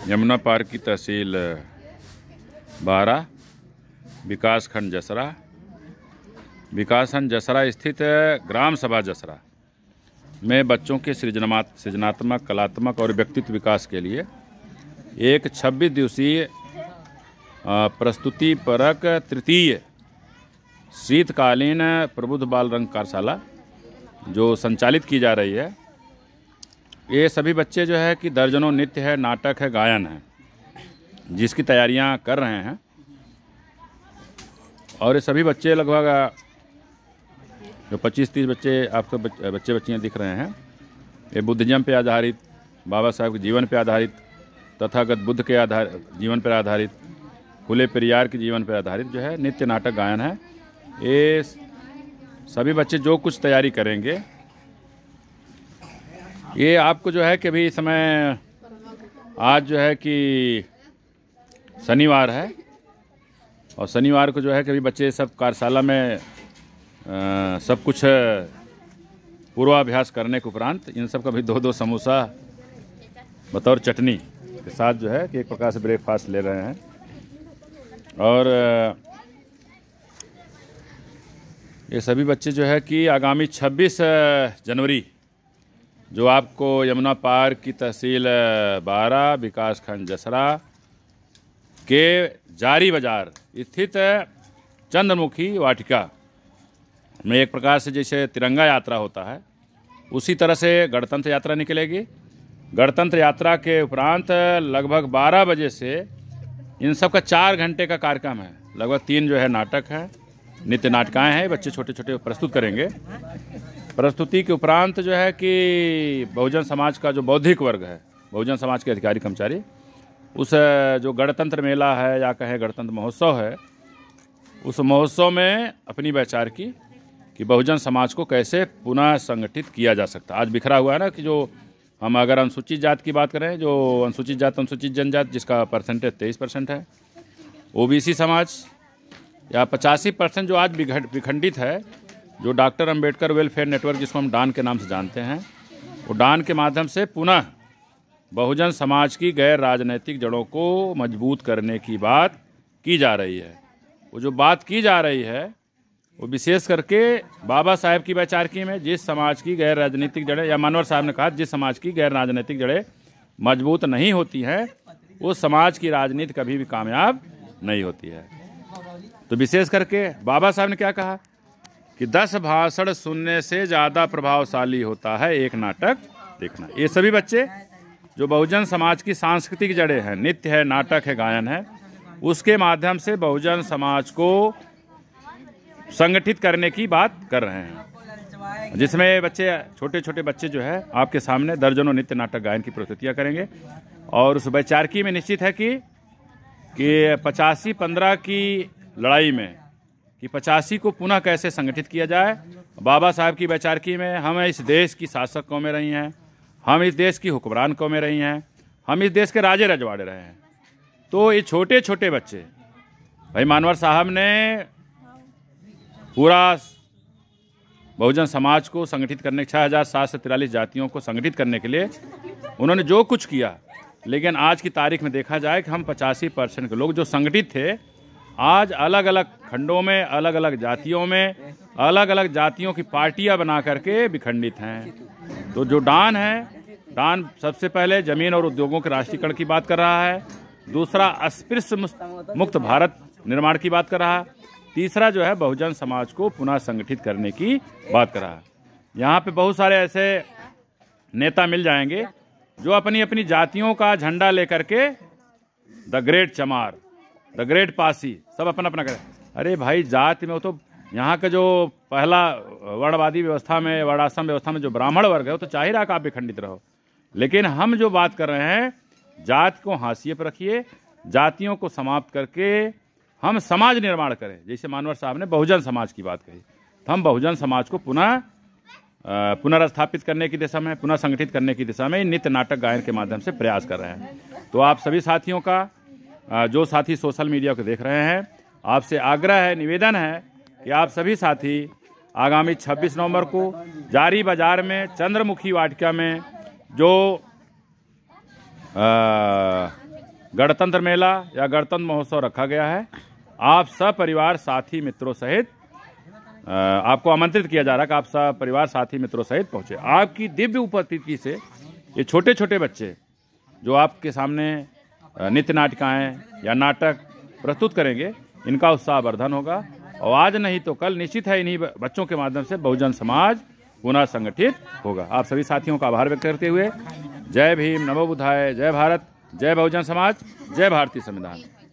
यमुना पार की तहसील बारा, विकासखंड जसरा, विकासखंड जसरा स्थित ग्राम सभा जसरा में बच्चों के सृजनात्मक, कलात्मक और व्यक्तित्व विकास के लिए एक 26 दिवसीय प्रस्तुतिपरक तृतीय शीतकालीन प्रबुद्ध बाल रंग कार्यशाला जो संचालित की जा रही है। ये सभी बच्चे जो है कि दर्जनों नृत्य है, नाटक है, गायन है, जिसकी तैयारियां कर रहे हैं। और ये सभी बच्चे लगभग जो 25-30 बच्चे आपको बच्चे बच्चियाँ दिख रहे हैं, ये बुद्धिज्म पे आधारित, बाबा साहब के जीवन पे आधारित, तथागत बुद्ध के जीवन पर आधारित, फूले पेरियार के जीवन पर आधारित जो है नृत्य, नाटक, गायन है। ये सभी बच्चे जो कुछ तैयारी करेंगे, ये आपको जो है कि अभी इस समय आज जो है कि शनिवार है, और शनिवार को जो है कि अभी बच्चे सब कार्यशाला में सब कुछ पूर्वाभ्यास करने के उपरांत इन सब का भी 2-2 समोसा बतौर चटनी के साथ जो है कि एक प्रकार से ब्रेकफास्ट ले रहे हैं। और ये सभी बच्चे जो है कि आगामी 26 जनवरी जो आपको यमुना पार की तहसील बारा, विकासखंड जसरा के जारी बाजार स्थित चंद्रमुखी वाटिका में एक प्रकार से जैसे तिरंगा यात्रा होता है, उसी तरह से गणतंत्र यात्रा निकलेगी। गणतंत्र यात्रा के उपरांत लगभग 12 बजे से इन सब का 4 घंटे का कार्यक्रम है। लगभग 3 जो है नाटक है, नित्य नाटिकाएँ हैं, बच्चे छोटे छोटे प्रस्तुत करेंगे। प्रस्तुति के उपरांत जो है कि बहुजन समाज का जो बौद्धिक वर्ग है, बहुजन समाज के अधिकारी कर्मचारी, उस जो गणतंत्र मेला है या कहें गणतंत्र महोत्सव है, उस महोत्सव में अपनी विचार की कि बहुजन समाज को कैसे पुनः संगठित किया जा सकता है। आज बिखरा हुआ है ना, कि जो हम अगर अनुसूचित जात की बात करें, जो अनुसूचित जात, अनुसूचित जनजात जिसका परसेंटेज 23% है, ओबीसी समाज या 85% जो आज विखंडित है, जो डॉक्टर अंबेडकर वेलफेयर नेटवर्क जिसको हम डान के नाम से जानते हैं, वो डान के माध्यम से पुनः बहुजन समाज की गैर राजनीतिक जड़ों को मजबूत करने की बात की जा रही है। वो जो बात की जा रही है वो विशेष करके बाबा साहब की वैचारिकी में जिस समाज की गैर राजनीतिक जड़ें, या मानवर साहब ने कहा जिस समाज की गैर राजनीतिक जड़ें मजबूत नहीं होती हैं, उस समाज की राजनीति कभी भी कामयाब नहीं होती है। तो विशेष करके बाबा साहब ने क्या कहा कि 10 भाषण सुनने से ज़्यादा प्रभावशाली होता है एक नाटक देखना। ये सभी बच्चे जो बहुजन समाज की सांस्कृतिक जड़ें हैं, नृत्य है, नाटक है, गायन है, उसके माध्यम से बहुजन समाज को संगठित करने की बात कर रहे हैं, जिसमें बच्चे, छोटे छोटे बच्चे जो है आपके सामने दर्जनों नित्य, नाटक, गायन की प्रस्तुतियाँ करेंगे। और उस वैचारिकी में निश्चित है कि 85-15 की लड़ाई में कि 85 को पुनः कैसे संगठित किया जाए। बाबा साहब की वैचारिकी में हम इस देश की शासक कौमें रही हैं, हम इस देश की हुक्मरान कौमें रही हैं, हम इस देश के राजे रजवाड़े रहे हैं। तो ये छोटे छोटे बच्चे, भाई मानवर साहब ने पूरा बहुजन समाज को संगठित करने, 6743 जातियों को संगठित करने के लिए उन्होंने जो कुछ किया, लेकिन आज की तारीख में देखा जाए कि हम 85% के लोग जो संगठित थे, आज अलग अलग खंडों में, अलग अलग जातियों में, अलग अलग जातियों की पार्टियां बना करके विखंडित हैं। तो जो डान है, डान सबसे पहले जमीन और उद्योगों के राष्ट्रीयकरण की बात कर रहा है, दूसरा अस्पृश्य मुक्त भारत निर्माण की बात कर रहा है, तीसरा जो है बहुजन समाज को पुनः संगठित करने की बात कर रहा है। यहाँ पे बहुत सारे ऐसे नेता मिल जाएंगे जो अपनी अपनी जातियों का झंडा लेकर के द ग्रेट चमार, द ग्रेट पासी, सब अपना अपना करें। अरे भाई, जाति में वो तो यहाँ का जो पहला वर्णवादी व्यवस्था में, वर्णाश्रम व्यवस्था में जो ब्राह्मण वर्ग है, वो तो चाह रहा कि आप विखंडित रहो। लेकिन हम जो बात कर रहे हैं, जाति को हाशिए पर रखिए, जातियों को समाप्त करके हम समाज निर्माण करें। जैसे मानवर साहब ने बहुजन समाज की बात कही, तो हम बहुजन समाज को पुनर्स्थापित करने की दिशा में, पुनः संगठित करने की दिशा में नित्य, नाटक, गायन के माध्यम से प्रयास कर रहे हैं। तो आप सभी साथियों का, जो साथी सोशल मीडिया को देख रहे हैं, आपसे आग्रह है, निवेदन है कि आप सभी साथी आगामी 26 नवंबर को जारी बाजार में चंद्रमुखी वाटिका में जो गणतंत्र मेला या गणतंत्र महोत्सव रखा गया है। आप सब परिवार साथी मित्रों सहित आपको आमंत्रित किया जा रहा है कि आप सब परिवार साथी मित्रों सहित पहुंचे। आपकी दिव्य उपस्थिति से ये छोटे छोटे बच्चे जो आपके सामने नित्य नाटिकाएँ या नाटक प्रस्तुत करेंगे, इनका उत्साह वर्धन होगा और आज नहीं तो कल निश्चित है इन्हीं बच्चों के माध्यम से बहुजन समाज पुनः संगठित होगा। आप सभी साथियों का आभार व्यक्त करते हुए जय भीम, नमो बुद्धाय, जय भारत, जय बहुजन समाज, जय भारतीय संविधान।